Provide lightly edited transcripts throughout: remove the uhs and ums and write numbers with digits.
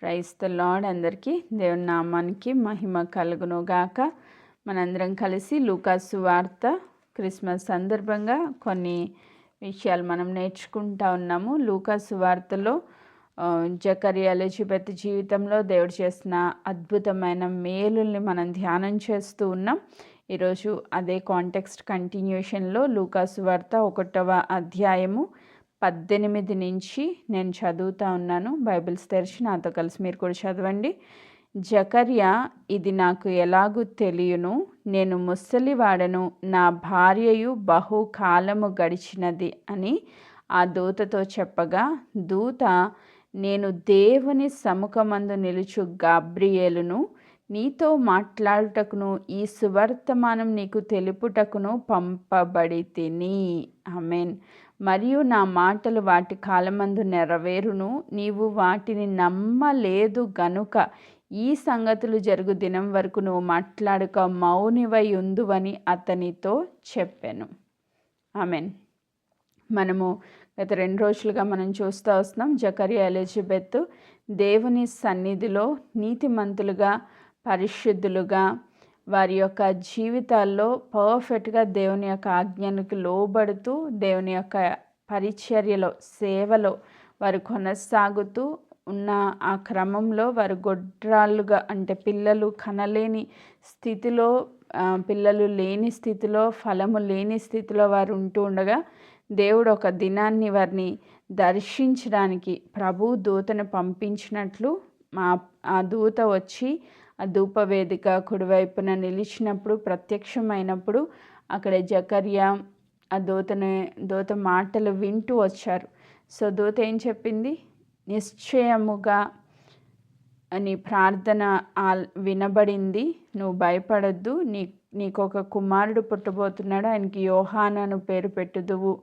Praise the lord. అందరికీ దేవుని నామానికి మహిమ కలుగును గాక. మనందరం కలిసి లూకా సువార్త క్రిస్మస్ సందర్భంగా కొన్ని విషయాలు మనం నేర్చుకుంటా ఉన్నాము. లూకా సువార్తలో జకరియా ఎలిజబెత్ జీవితంలో దేవుడు చేసిన అద్భుతమైన మేలుల్ని మనం ధ్యానం చేస్తూ ఉన్నాం. ఈరోజు అదే కాంటెక్స్ట్ కంటిన్యూషన్లో లూకా సువార్త 1వ అధ్యాయము 18 నుంచి నేను చదువుతా ఉన్నాను. బైబిల్స్ తెరిచి నాతో కలిసి మీరు కూడా చదవండి. జకర్యా, ఇది నాకు ఎలాగూ తెలియను, నేను ముసలివాడను, నా భార్యయు బహుకాలము గడిచినది అని ఆ దూతతో చెప్పగా, దూత, నేను దేవుని సముఖమందు నిలుచు గాబ్రియేలును, నీతో మాట్లాడుటకును ఈ సువర్తమానం నీకు తెలుపుటకును పంపబడి తిని. ఆమేన్. మరియు నా మాటలు వాటి కాలమందు నెరవేరును, నీవు వాటిని నమ్మలేదు గనుక ఈ సంగతులు జరుగు దినం వరకు నువ్వు మాట్లాడక మౌనివై ఉందువని అతనితో చెప్పాను. ఆమేన్. మనము గత 2 రోజులుగా మనం చూస్తూ వస్తున్నాం. జకరియా ఎలిజబెత్ దేవుని సన్నిధిలో నీతిమంతులుగా, పరిశుద్ధులుగా, వారి యొక్క జీవితాల్లో పర్ఫెక్ట్గా దేవుని యొక్క ఆజ్ఞలకు లోబడుతూ దేవుని యొక్క పరిచర్యలో, సేవలో వారు కొనసాగుతూ ఉన్న ఆ క్రమంలో వారు గొడ్రాళ్ళుగా, అంటే పిల్లలు కనలేని స్థితిలో, పిల్లలు లేని స్థితిలో, ఫలము లేని స్థితిలో వారు ఉంటూ ఉండగా, దేవుడు ఒక దినాన్ని వారిని దర్శించడానికి ప్రభు దూతను పంపించినట్లు ఆ దూత వచ్చి ఆ ధూపవేదిక కుడివైపున నిలిచినప్పుడు, ప్రత్యక్షమైనప్పుడు అక్కడ జకర్యా ఆ దూత మాటలు వింటూ వచ్చారు. సో దూత ఏం చెప్పింది? నిశ్చయముగా నీ ప్రార్థన వినబడింది, నువ్వు భయపడద్దు, నీకు ఒక కుమారుడు పుట్టబోతున్నాడు, ఆయనకి యోహాను అని పేరు పెట్టుదువు,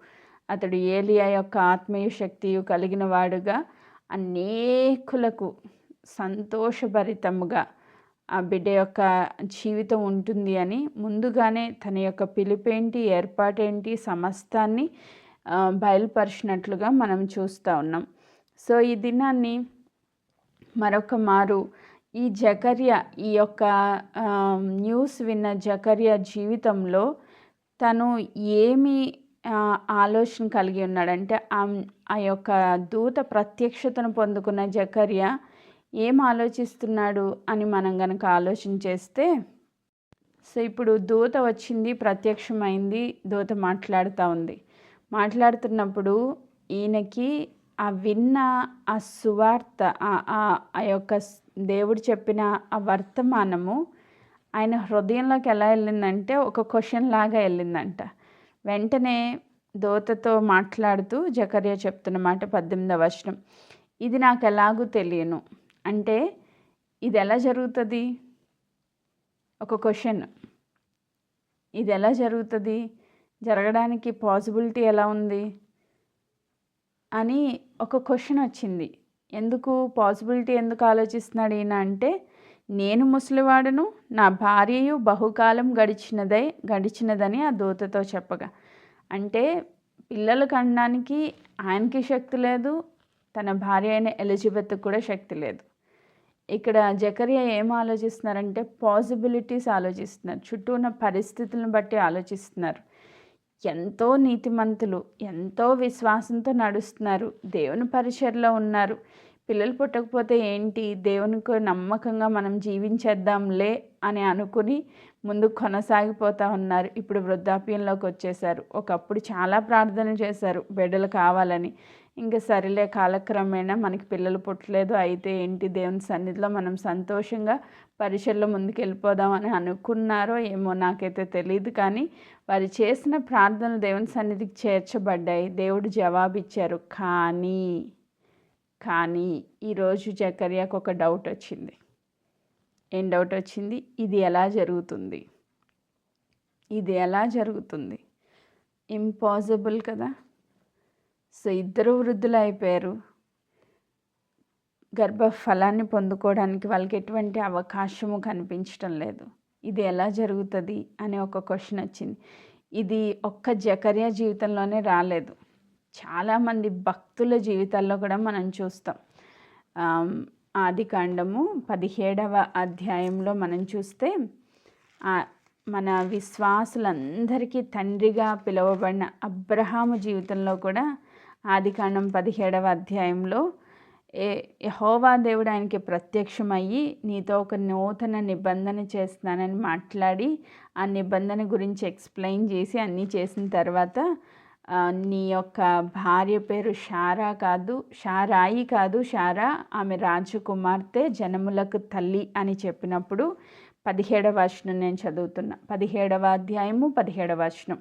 అతడు ఏలియా యొక్క ఆత్మీయ శక్తియు కలిగిన వాడుగా అనేకులకు సంతోషభరితముగా ఆ బిడ్డ యొక్క జీవితం ఉంటుంది అని ముందుగానే తన యొక్క పిలుపేంటి, ఏర్పాటేంటి, సమస్తాన్ని బయలుపరిచినట్లుగా మనం చూస్తూ ఉన్నాం. సో ఈ దినాన్ని మరొక మారు ఈ జకర్యా, ఈ యొక్క న్యూస్ విన్న జకర్యా జీవితంలో తను ఏమి ఆలోచన కలిగి ఉన్నాడంటే, ఆ యొక్క దూత ప్రత్యక్షతను పొందుకున్న జకర్యా ఏం ఆలోచిస్తున్నాడు అని మనం కనుక ఆలోచన చేస్తే, సో ఇప్పుడు దూత వచ్చింది, ప్రత్యక్షమైంది, దూత మాట్లాడుతూ ఉంది. మాట్లాడుతున్నప్పుడు ఈయనకి ఆ విన్న ఆ సువార్త, ఆ యొక్క దేవుడు చెప్పిన ఆ వర్తమానము ఆయన హృదయంలోకి ఎలా వెళ్ళిందంటే ఒక క్వశ్చన్ లాగా వెళ్ళిందంట. వెంటనే దూతతో మాట్లాడుతూ జకర్యా చెప్తున్న మాట 18వ వచనం, ఇది నాకు ఎలాగూ తెలియను. అంటే ఇది ఎలా జరుగుతుంది? ఒక క్వశ్చన్. ఇది ఎలా జరుగుతుంది, జరగడానికి పాసిబిలిటీ ఎలా ఉంది అని ఒక క్వశ్చన్ వచ్చింది. ఎందుకు పాసిబిలిటీ ఎందుకు ఆలోచిస్తున్నాడు ఈయన అంటే, నేను ముసలివాడను, నా భార్యయు బహుకాలం గడిచినదని ఆ దూతతో చెప్పగా, అంటే పిల్లలు కనడానికి ఆయనకి శక్తి లేదు, తన భార్య అయిన ఎలిజబెత్ కూడా శక్తి లేదు. ఇక్కడ జకర్యా ఏం ఆలోచిస్తున్నారంటే పాసిబిలిటీస్ ఆలోచిస్తున్నారు, చుట్టూ ఉన్న పరిస్థితులను బట్టి ఆలోచిస్తున్నారు. ఎంతో నీతిమంతులు, ఎంతో విశ్వాసంతో నడుస్తున్నారు, దేవుని పరిచర్లో ఉన్నారు, పిల్లలు పుట్టకపోతే ఏంటి, దేవునికి నమ్మకంగా మనం జీవించేద్దాంలే అని అనుకుని ముందుకు కొనసాగిపోతూ ఉన్నారు. ఇప్పుడు వృద్ధాప్యంలోకి వచ్చేసారు. ఒకప్పుడు చాలా ప్రార్థనలు చేశారు బిడ్డలు కావాలని, ఇంకా సరిలే కాలక్రమేణా మనకి పిల్లలు పుట్టలేదు, అయితే ఏంటి, దేవుని సన్నిధిలో మనం సంతోషంగా పరిచర్లో ముందుకు వెళ్ళిపోదాం అని అనుకున్నారో ఏమో, నాకైతే తెలియదు. కానీ వారు చేసిన ప్రార్థనలు దేవుని సన్నిధికి చేర్చబడ్డాయి, దేవుడు జవాబిచ్చారు. కానీ ఈరోజు జకర్యాకు ఒక డౌట్ వచ్చింది. ఏం డౌట్ వచ్చింది? ఇది ఎలా జరుగుతుంది? ఇది ఎలా జరుగుతుంది? ఇంపాసిబుల్ కదా. సో ఇద్దరు వృద్ధులు అయిపోయారు, గర్భఫలాన్ని పొందుకోవడానికి వాళ్ళకి ఎటువంటి అవకాశము కనిపించడం లేదు. ఇది ఎలా జరుగుతుంది అనే ఒక క్వశ్చన్ వచ్చింది. ఇది ఒక్క జకర్యా జీవితంలోనే రాలేదు, చాలామంది భక్తుల జీవితాల్లో కూడా మనం చూస్తాం. ఆదికాండము 17వ అధ్యాయంలో మనం చూస్తే మన విశ్వాసులందరికీ తండ్రిగా పిలువబడిన అబ్రహాము జీవితంలో కూడా ఆదికాండం 17వ అధ్యాయంలో యెహోవా దేవుడు ఆయనకి ప్రత్యక్షమయ్యి నీతో ఒక నూతన నిబంధన చేస్తున్నానని మాట్లాడి ఆ నిబంధన గురించి ఎక్స్ప్లెయిన్ చేసి అన్నీ చేసిన తర్వాత నీ యొక్క భార్య పేరు షారాయి కాదు షారా, ఆమె రాజకుమార్తె, జనములకు తల్లి అని చెప్పినప్పుడు 17వ వచనం నేను చదువుతున్నా. 17వ అధ్యాయము 17వ వచనం.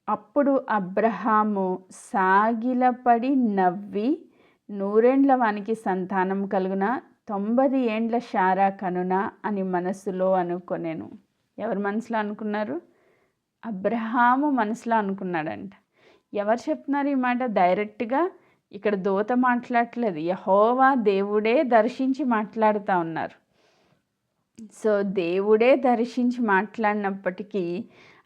అప్పుడు అబ్రహాము సాగిలపడి నవ్వి 100 ఏండ్ల వానికి సంతానం కలుగున 90 ఏండ్ల షారా కనునా అని మనసులో అనుకొనెను. ఎవరు మనసులో అనుకున్నారు? అబ్రహాము మనసులో అనుకున్నాడంట. ఎవరు చెప్తున్నారు ఈ మాట? డైరెక్ట్గా ఇక్కడ దూత మాట్లాడట్లేదు, యెహోవా దేవుడే దర్శించి మాట్లాడుతూ ఉన్నారు. సో దేవుడే దర్శించి మాట్లాడినప్పటికీ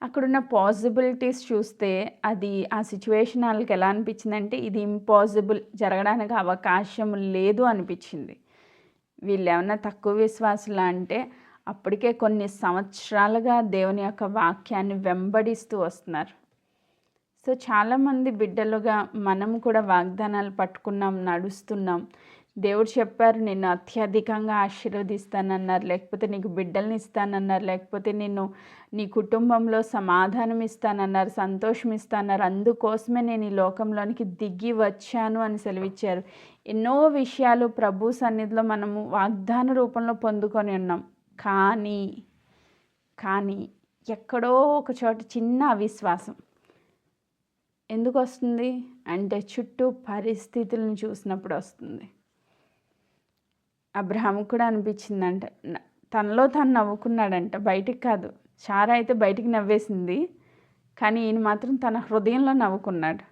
అక్కడున్న పాసిబిలిటీస్ చూస్తే అది ఆ సిచ్యువేషన్ వాళ్ళకి ఎలా అనిపించిందంటే ఇది ఇంపాసిబుల్, జరగడానికి అవకాశం లేదు అనిపించింది. వీళ్ళు ఏమన్నా తక్కువ విశ్వాసులా అంటే అప్పటికే కొన్ని సంవత్సరాలుగా దేవుని యొక్క వాక్యాన్ని వెంబడిస్తూ వస్తున్నారు. సో చాలామంది బిడ్డలుగా మనం కూడా వాగ్దానాలు పట్టుకున్నాం, నడుస్తున్నాం. దేవుడు చెప్పారు నిన్ను అత్యధికంగా ఆశీర్వదిస్తానన్నారు, లేకపోతే నీకు బిడ్డల్ని ఇస్తానన్నారు, లేకపోతే నీ కుటుంబంలో సమాధానం ఇస్తానన్నారు, సంతోషం ఇస్తానన్నారు. అందుకోసమే నేను ఈ లోకంలోనికి దిగి వచ్చాను అని సెలవిచ్చారు. ఎన్నో విషయాలు ప్రభు సన్నిధిలో మనము వాగ్దాన రూపంలో పొందుకొని ఉన్నాం. కానీ ఎక్కడో ఒక చోట చిన్న అవిశ్వాసం ఎందుకు వస్తుంది అంటే చుట్టూ పరిస్థితులను చూసినప్పుడు వస్తుంది. అబ్రహాము కూడా అనిపించిందంట, తనలో తను నవ్వుకున్నాడంట, బయటికి కాదు. షారా అయితే బయటికి నవ్వేసింది, కానీ ఈయన మాత్రం తన హృదయంలో నవ్వుకున్నాడు.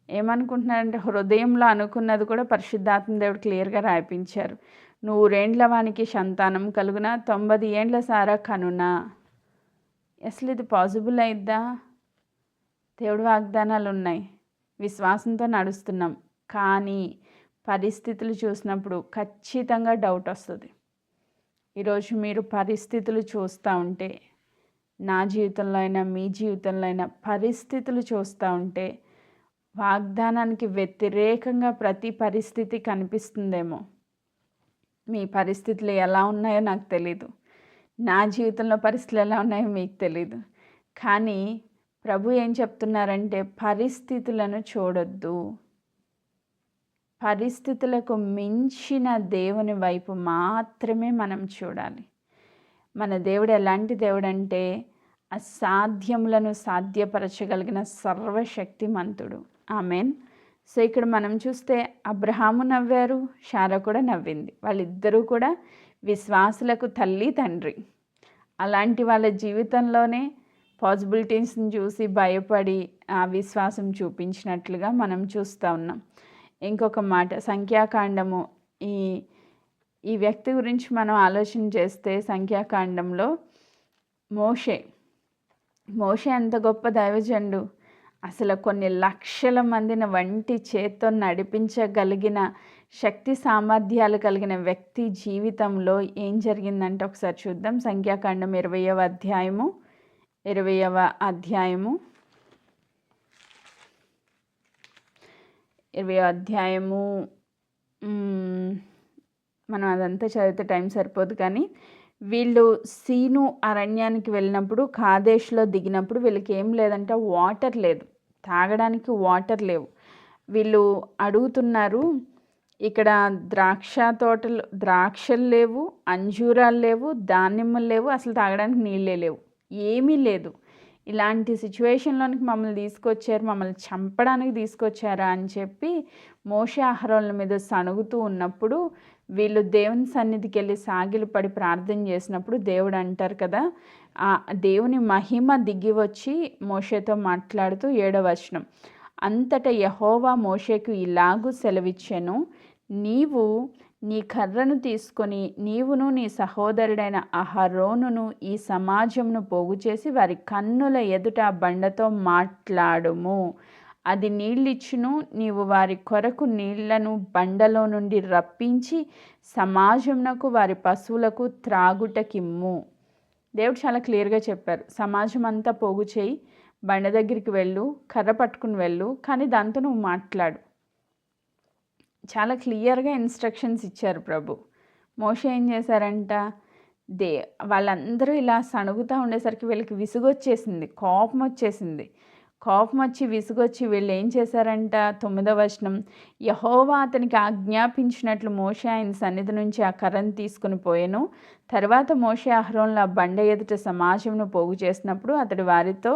ఏమనుకుంటున్నాడంటే హృదయంలో అనుకున్నది కూడా పరిశుద్ధాత్మ దేవుడు క్లియర్గా రాయించారు. 100 ఏండ్ల వానికి సంతానం కలుగున 90 ఏండ్ల సారా కనునా. అసలు ఇది పాసిబుల్ అయిద్దా? దేవుడు వాగ్దానాలు ఉన్నాయి, విశ్వాసంతో నడుస్తున్నాం, కానీ పరిస్థితులు చూసినప్పుడు ఖచ్చితంగా డౌట్ వస్తుంది. ఈరోజు మీరు పరిస్థితులు చూస్తూ ఉంటే, నా జీవితంలో అయినా మీ జీవితంలో అయినా పరిస్థితులు చూస్తూ ఉంటే వాగ్దానానికి వ్యతిరేకంగా ప్రతి పరిస్థితి కనిపిస్తుందేమో. మీ పరిస్థితులు ఎలా ఉన్నాయో నాకు తెలీదు, నా జీవితంలో పరిస్థితులు ఎలా ఉన్నాయో మీకు తెలీదు. కానీ ప్రభు ఏం చెప్తున్నారంటే పరిస్థితులను చూడొద్దు, పరిస్థితులకు మించిన దేవుని వైపు మాత్రమే మనం చూడాలి. మన దేవుడు ఎలాంటి దేవుడు అంటే అసాధ్యములను సాధ్యపరచగలిగిన సర్వశక్తిమంతుడు. ఆమెన్. సో ఇక్కడ మనం చూస్తే అబ్రహాము నవ్వారు, షారా కూడా నవ్వింది. వాళ్ళిద్దరూ కూడా విశ్వాసులకు తల్లి తండ్రి. అలాంటి వాళ్ళ జీవితంలోనే పాసిబిలిటీస్ని చూసి భయపడి ఆ విశ్వాసం చూపించినట్లుగా మనం చూస్తూ ఉన్నాం. ఇంకొక మాట, సంఖ్యాకాండము, ఈ వ్యక్తి గురించి మనం ఆలోచన చేస్తే సంఖ్యాకాండంలో మోషే ఎంత గొప్ప దైవజనుడు. అసలు కొన్ని లక్షల మందిని వంటి చేత్తో నడిపించగలిగిన శక్తి సామర్థ్యాలు కలిగిన వ్యక్తి జీవితంలో ఏం జరిగిందంటే ఒకసారి చూద్దాం. సంఖ్యాకాండం 20వ అధ్యాయము మనం అదంతా చదివితే టైం సరిపోదు. కానీ వీళ్ళు సీను అరణ్యానికి వెళ్ళినప్పుడు కాదేశ్లో దిగినప్పుడు వీళ్ళకి ఏం లేదంటే వాటర్ లేదు, తాగడానికి వాటర్ లేవు. వీళ్ళు అడుగుతున్నారు, ఇక్కడ ద్రాక్షలు లేవు, అంజూరాలు లేవు, దానిమ్మలు లేవు, అసలు తాగడానికి నీళ్ళే లేవు, ఏమీ లేదు. ఇలాంటి సిచ్యువేషన్లోనికి మమ్మల్ని తీసుకొచ్చారు, మమ్మల్ని చంపడానికి తీసుకొచ్చారా అని చెప్పి మోషే అహరోనుల మీద సణుగుతూ ఉన్నప్పుడు వీళ్ళు దేవుని సన్నిధికి వెళ్ళి సాగిలపడి ప్రార్థన చేసినప్పుడు దేవుడు అంటారు కదా, ఆ దేవుని మహిమ దిగి వచ్చి మోషేతో మాట్లాడుతూ 7వ వచనం, అంతటా యెహోవా మోషేకు ఇలాగూ సెలవిచ్చెను, నీవు నీ కర్రను తీసుకొని నీవును నీ సహోదరుడైన అహరోనును ఈ సమాజమును పోగు చేసి వారి కన్నుల ఎదుట బండతో మాట్లాడుము. అది నీళ్ళిచ్చును. నీవు వారి కొరకు నీళ్లను బండలో నుండి రప్పించి సమాజమునకు వారి పశువులకు త్రాగుటకిమ్ము. దేవుడు చాలా క్లియర్గా చెప్పారు. సమాజం అంతా పోగు చేయి, బండ దగ్గరికి వెళ్ళు, కర్ర పట్టుకుని వెళ్ళు, కానీ దాంతో నువ్వు మాట్లాడు. చాలా క్లియర్గా ఇన్స్ట్రక్షన్స్ ఇచ్చారు ప్రభు. మోషే ఏం చేశారంట, వాళ్ళందరూ ఇలా సణుగుతూ ఉండేసరికి వీళ్ళకి విసుగొచ్చేసింది, కోపం వచ్చి విసుగొచ్చి వీళ్ళు ఏం చేశారంట, 9వ వచనం, యెహోవా అతనికి ఆజ్ఞాపించినట్లు మోషే ఆయన సన్నిధి నుంచి ఆ కర్రను తీసుకుని పోయెను. తర్వాత మోషే అహరోనుల బండ ఎదుట సమాజమును పోగు చేసినప్పుడు అతడు వారితో,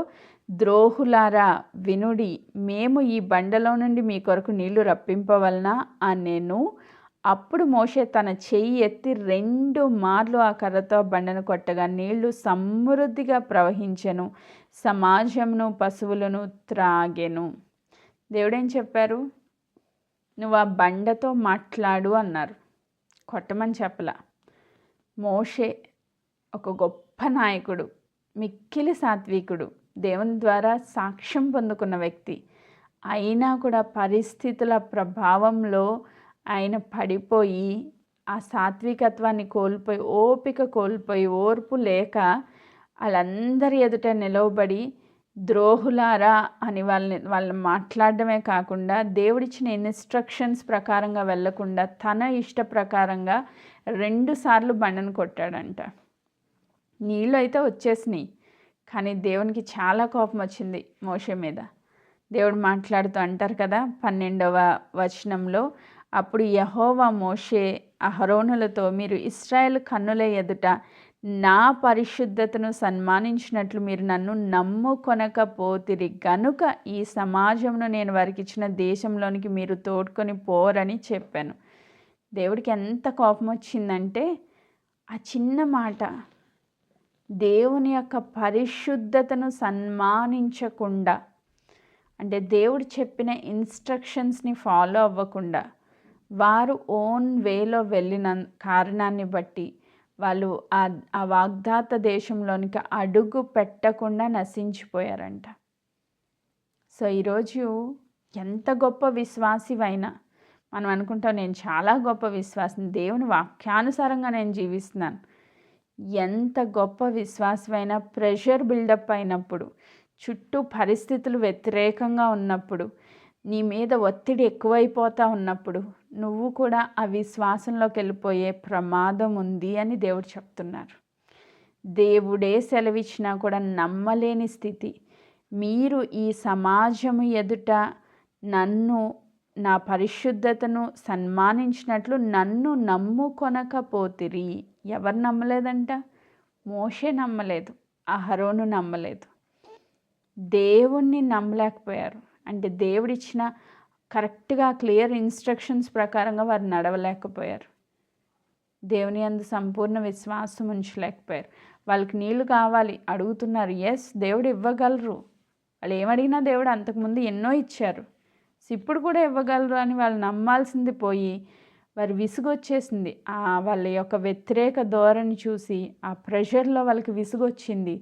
ద్రోహులారా వినుడి, మేము ఈ బండలో నుండి మీ కొరకు నీళ్లు రప్పింపవలనా అనెను. అప్పుడు మోషే తన చెయ్యి ఎత్తి 2 మార్లు ఆ కర్రతో బండను కొట్టగా నీళ్లు సమృద్ధిగా ప్రవహించెను, సమాజమును పశువులను త్రాగెను. దేవుడేం చెప్పారు, నువ్వు ఆ బండతో మాట్లాడు అన్నారు, కొట్టమని చెప్పలా. మోషే ఒక గొప్ప నాయకుడు, మిక్కిలి సాత్వికుడు, దేవుని ద్వారా సాక్ష్యం పొందుకున్న వ్యక్తి. అయినా కూడా పరిస్థితుల ప్రభావంలో ఆయన పడిపోయి ఆ సాత్వికత్వాన్ని కోల్పోయి, ఓపిక కోల్పోయి, ఓర్పు లేక వాళ్ళందరి ఎదుట నిలవబడి ద్రోహులారా అని వాళ్ళని మాట్లాడడమే కాకుండా దేవుడిచ్చిన ఇన్స్ట్రక్షన్స్ ప్రకారంగా వెళ్ళకుండా తన ఇష్ట ప్రకారంగా 2 సార్లు బండను కొట్టాడంట. నీళ్ళు అయితే వచ్చేసినాయి, కానీ దేవునికి చాలా కోపం వచ్చింది మోషే మీద. దేవుడు మాట్లాడుతూ అంటారు కదా 12వ వచనంలో, అప్పుడు యెహోవా మోషే అహరోనులతో, మీరు ఇశ్రాయేలు కన్నుల ఎదుట నా పరిశుద్ధతను సన్మానించినట్లు మీరు నన్ను నమ్ముకొనకపోతిరి గనుక ఈ సమాజమును నేను వారికి ఇచ్చిన దేశంలోనికి మీరు తోడ్కొని పోరని చెప్పాను. దేవుడికి ఎంత కోపం వచ్చిందంటే ఆ చిన్న మాట, దేవుని యొక్క పరిశుద్ధతను సన్మానించకుండా, అంటే దేవుడు చెప్పిన ఇన్స్ట్రక్షన్స్ని ఫాలో అవ్వకుండా వారు ఓన్ వేలో వెళ్ళిన కారణాన్ని బట్టి వాళ్ళు ఆ వాగ్దాత దేశంలోనికి అడుగు పెట్టకుండా నశించిపోయారంట. సో ఈరోజు ఎంత గొప్ప విశ్వాసివైనా మనం అనుకుంటాం, నేను చాలా గొప్ప విశ్వాసిని, దేవుని వాక్యానుసారంగా నేను జీవిస్తున్నాను. ఎంత గొప్ప విశ్వాసమైనా ప్రెషర్ బిల్డప్ అయినప్పుడు, చుట్టూ పరిస్థితులు వ్యతిరేకంగా ఉన్నప్పుడు, నీ మీద ఒత్తిడి ఎక్కువైపోతూ ఉన్నప్పుడు నువ్వు కూడా ఆ విశ్వాసంలోకి వెళ్ళిపోయే ప్రమాదం ఉంది అని దేవుడు చెప్తున్నారు. దేవుడే సెలవిచ్చినా కూడా నమ్మలేని స్థితి. మీరు ఈ సమాజము ఎదుట నన్ను, నా పరిశుద్ధతను సన్మానించినట్లు నన్ను నమ్ముకొనకపోతిరి. ఎవరు నమ్మలేదంట? మోషే నమ్మలేదు, అహరోను నమ్మలేదు, దేవుణ్ణి నమ్మలేకపోయారు. అంటే దేవుడిచ్చిన కరెక్ట్గా క్లియర్ ఇన్స్ట్రక్షన్స్ ప్రకారంగా వారు నడవలేకపోయారు. దేవుని యందు సంపూర్ణ విశ్వాసం ఉంచలేకపోయారు. వాళ్ళకి నీళ్లు కావాలి అడుగుతున్నారు, ఎస్ దేవుడు ఇవ్వగలరు, వాళ్ళు ఏమడిగినా దేవుడు అంతకుముందు ఎన్నో ఇచ్చారు, ఇప్పుడు కూడా ఇవ్వగలరు అని వాళ్ళు నమ్మాల్సింది పోయి వారి విసుగొచ్చేసింది. వాళ్ళ యొక్క వ్యతిరేక ధోరణి చూసి ఆ ప్రెషర్లో వాళ్ళకి విసుగొచ్చింది.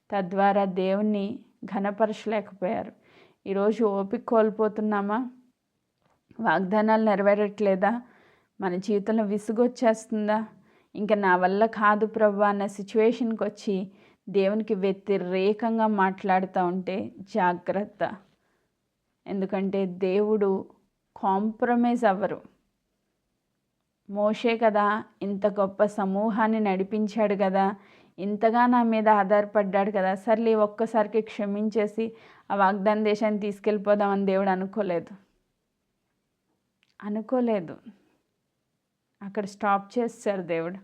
తద్వారా దేవుణ్ణి ఘనపరచలేకపోయారు. ఈరోజు ఓపిక కోల్పోతున్నామా? వాగ్దానాలు నెరవేరట్లేదా? మన జీవితంలో విసుగొచ్చేస్తుందా? ఇంకా నా వల్ల కాదు ప్రభు అన్న సిచ్యువేషన్కి వచ్చి దేవునికి వ్యతిరేకంగా మాట్లాడుతూ ఉంటే జాగ్రత్త. ఎందుకంటే దేవుడు కాంప్రమైజ్ అవ్వరు. మోషే కదా ఇంత గొప్ప సమూహాన్ని నడిపించాడు కదా, ఇంతగా నా మీద ఆధారపడ్డాడు కదా, సర్లే ఒక్కసారికి క్షమించేసి ఆ వాగ్దాన దేశాన్ని తీసుకెళ్ళిపోదామని దేవుడు అనుకోలేదు. అక్కడ స్టాప్ చేస్తారు దేవుడు.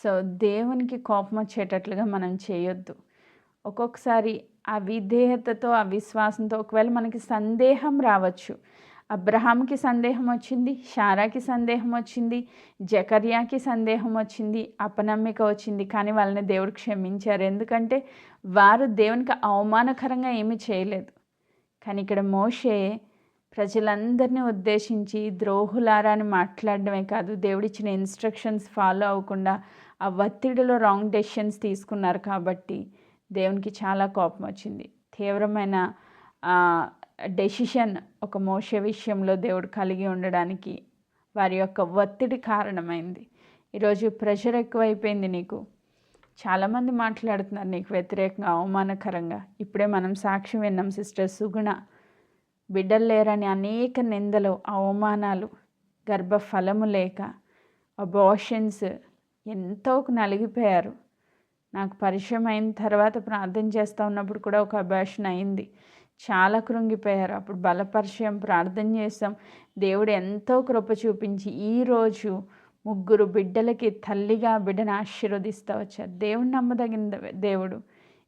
సో దేవునికి కోపం వచ్చేటట్లుగా మనం చేయొద్దు. ఒక్కొక్కసారి ఆ విధేయతతో, ఆ విశ్వాసంతో ఒకవేళ మనకి సందేహం రావచ్చు. అబ్రహాంకి సందేహం వచ్చింది, శారాకి సందేహం వచ్చింది, జకర్యాకి సందేహం వచ్చింది, అపనమ్మిక వచ్చింది, కానీ వాళ్ళని దేవుడు క్షమించారు. ఎందుకంటే వారు దేవునికి అవమానకరంగా ఏమీ చేయలేదు. కానీ ఇక్కడ మోషే ప్రజలందరినీ ఉద్దేశించి ద్రోహులారా అని మాట్లాడడమే కాదు, దేవుడిచ్చిన ఇన్స్ట్రక్షన్స్ ఫాలో అవ్వకుండా ఆ ఒత్తిడిలో రాంగ్ డెసిషన్స్ తీసుకున్నారు కాబట్టి దేవునికి చాలా కోపం వచ్చింది. తీవ్రమైన డెసిషన్ ఒక మోషే విషయంలో దేవుడు కలిగి ఉండడానికి వారి యొక్క ఒత్తిడి కారణమైంది. ఈరోజు ప్రెషర్ ఎక్కువైపోయింది నీకు. చాలామంది మాట్లాడుతున్నారు నీకు వ్యతిరేకంగా, అవమానకరంగా. ఇప్పుడే మనం సాక్ష్యం విన్నాం, సిస్టర్ సుగుణ బిడ్డలు లేరని అనేక నిందలు, అవమానాలు, గర్భఫలము లేక, అబార్షన్స్, ఎంతో నలిగిపోయారు. నాకు పరిచయం అయిన తర్వాత ప్రార్థన చేస్తూ ఉన్నప్పుడు కూడా ఒక అబార్షన్ అయింది. చాలా కృంగిపోయారు. అప్పుడు బలపరిచయం ప్రార్థన చేసాం. దేవుడు ఎంతో కృప చూపించి ఈరోజు 3 బిడ్డలకి తల్లిగా బిడ్డను ఆశీర్వదిస్తూ వచ్చారు. దేవుడు నమ్మదగిన దేవుడు.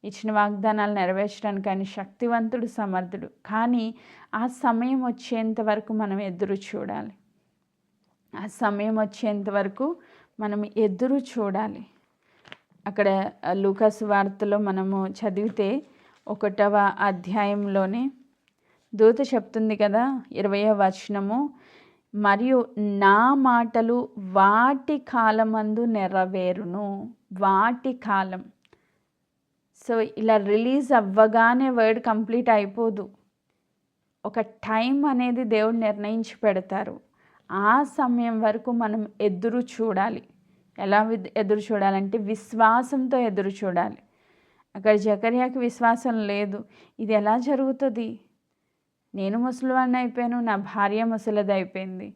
ఇచ్చిన వాగ్దానాలు నెరవేర్చడానికి ఆయన శక్తివంతుడు, సమర్థుడు. కానీ ఆ సమయం వచ్చేంత వరకు మనం ఎదురు చూడాలి. ఆ సమయం వచ్చేంత వరకు మనం ఎదురు చూడాలి. అక్కడ లూకాసు వార్తలో మనము చదివితే 1వ అధ్యాయంలోనే దూత చెప్తుంది కదా, 20వ వచనము, మరియు నా మాటలు వాటి కాలమందు నెరవేరును. వాటి కాలం. సో ఇలా రిలీజ్ అవ్వగానే వర్డ్ కంప్లీట్ అయిపోదు. ఒక టైం అనేది దేవుడు నిర్ణయించి పెడతారు. ఆ సమయం వరకు మనం ఎదురు చూడాలి. ఎలా ఎదురు చూడాలంటే విశ్వాసంతో ఎదురు చూడాలి. అక్కడ జకర్యాకి విశ్వాసం లేదు. ఇది ఎలా జరుగుతుంది? నేను ముసలివాడిని అయిపోయాను, నా భార్య ముసలిది అయిపోయింది,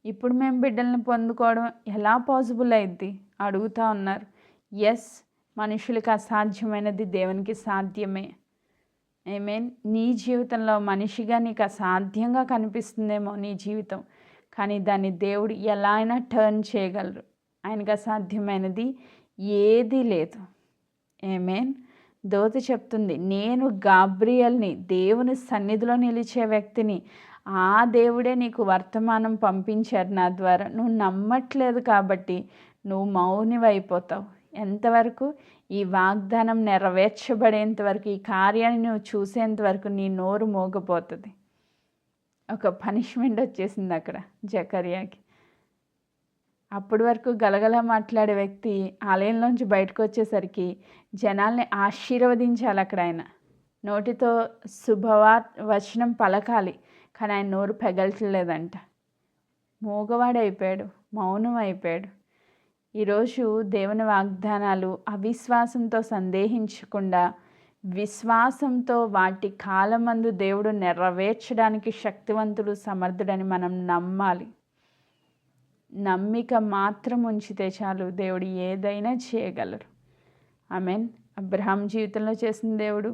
ఇప్పుడు మేము బిడ్డల్ని పొందుకోవడం ఎలా పాసిబుల్ అయింది అడుగుతూ ఉన్నారు. ఎస్, మనుషులకి అసాధ్యమైనది దేవునికి సాధ్యమే. ఐమీన్, నీ జీవితంలో మనిషిగా నీకు అసాధ్యంగా కనిపిస్తుందేమో నీ జీవితం, కానీ దాన్ని దేవుడు ఎలా అయినా టర్న్ చేయగలరు. ఆయనకు అసాధ్యమైనది ఏదీ లేదు. ఆమేన్. దూత చెప్తుంది, నేను గాబ్రియల్ని, దేవుని సన్నిధిలో నిలిచే వ్యక్తిని. ఆ దేవుడే నీకు వర్తమానం పంపించారు నా ద్వారా. నువ్వు నమ్మట్లేదు కాబట్టి నువ్వు మౌనివైపోతావు. ఎంతవరకు? ఈ వాగ్దానం నెరవేర్చబడేంత వరకు, ఈ కార్యాన్ని నువ్వు చూసేంత వరకు నీ నోరు మోగపోతుంది. ఒక పనిష్మెంట్ వచ్చేసింది అక్కడ జకర్యాకి. అప్పటి వరకు గలగల మాట్లాడే వ్యక్తి ఆలయంలోంచి బయటకు వచ్చేసరికి జనాల్ని ఆశీర్వదించాలి. అక్కడ ఆయన నోటితో వచనం పలకాలి, కానీ ఆయన నోరు పెగల్చలేదంట. మూగవాడైపోయాడు, మౌనం అయిపోయాడు. ఈరోజు దేవుని వాగ్దానాలు అవిశ్వాసంతో సందేహించకుండా విశ్వాసంతో వాటి కాలమందు దేవుడు నెరవేర్చడానికి శక్తివంతుడు, సమర్థుడని మనం నమ్మాలి. నమ్మిక మాత్రం ఉంచితే చాలు, దేవుడు ఏదైనా చేయగలరు. ఆమేన్. అబ్రహాం జీవితంలో చేసిన దేవుడు,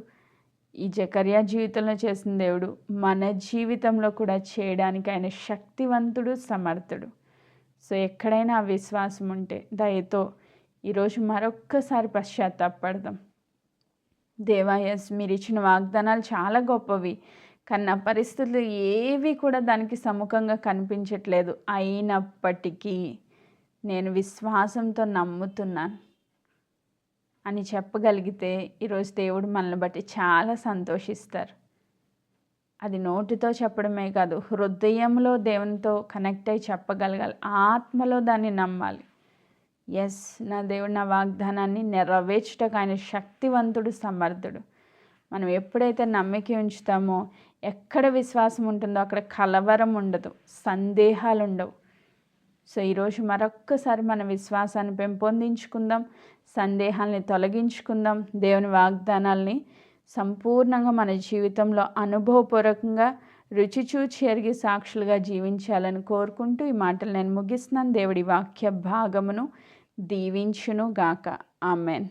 ఈ జకర్యా జీవితంలో చేసిన దేవుడు మన జీవితంలో కూడా చేయడానికి ఆయన శక్తివంతుడు, సమర్థుడు. సో ఎక్కడైనా ఆ విశ్వాసం ఉంటే దయతో ఈరోజు మరొక్కసారి పశ్చాత్తాపడదాం. దేవా, ఎస్, మీరు ఇచ్చిన వాగ్దానాలు చాలా గొప్పవి, కానీ నా పరిస్థితులు ఏవి కూడా దానికి సముఖంగా కనిపించట్లేదు. అయినప్పటికీ నేను విశ్వాసంతో నమ్ముతున్నాను అని చెప్పగలిగితే ఈరోజు దేవుడు మనల్ని బట్టి చాలా సంతోషిస్తారు. అది నోటితో చెప్పడమే కాదు, హృదయంలో దేవునితో కనెక్ట్ అయి చెప్పగలగాలి, ఆత్మలో దాన్ని నమ్మాలి. ఎస్, నా దేవుడు నా వాగ్దానాన్ని నెరవేర్చుటకు ఆయన శక్తివంతుడు, సమర్థుడు. మనం ఎప్పుడైతే నమ్మిక ఉంచుతామో, ఎక్కడ విశ్వాసం ఉంటుందో అక్కడ కలవరం ఉండదు, సందేహాలు ఉండవు. సో ఈరోజు మరొక్కసారి మన విశ్వాసాన్ని పెంపొందించుకుందాం, సందేహాల్ని తొలగించుకుందాం, దేవుని వాగ్దానాల్ని సంపూర్ణంగా మన జీవితంలో అనుభవపూర్వకంగా రుచి చూచి ఎరిగి సాక్షులుగా జీవించాలని కోరుకుంటూ ఈ మాటలు నేను ముగిస్తున్నాను. దేవుడి వాక్య భాగమును దీవించును గాక. ఆమెన్.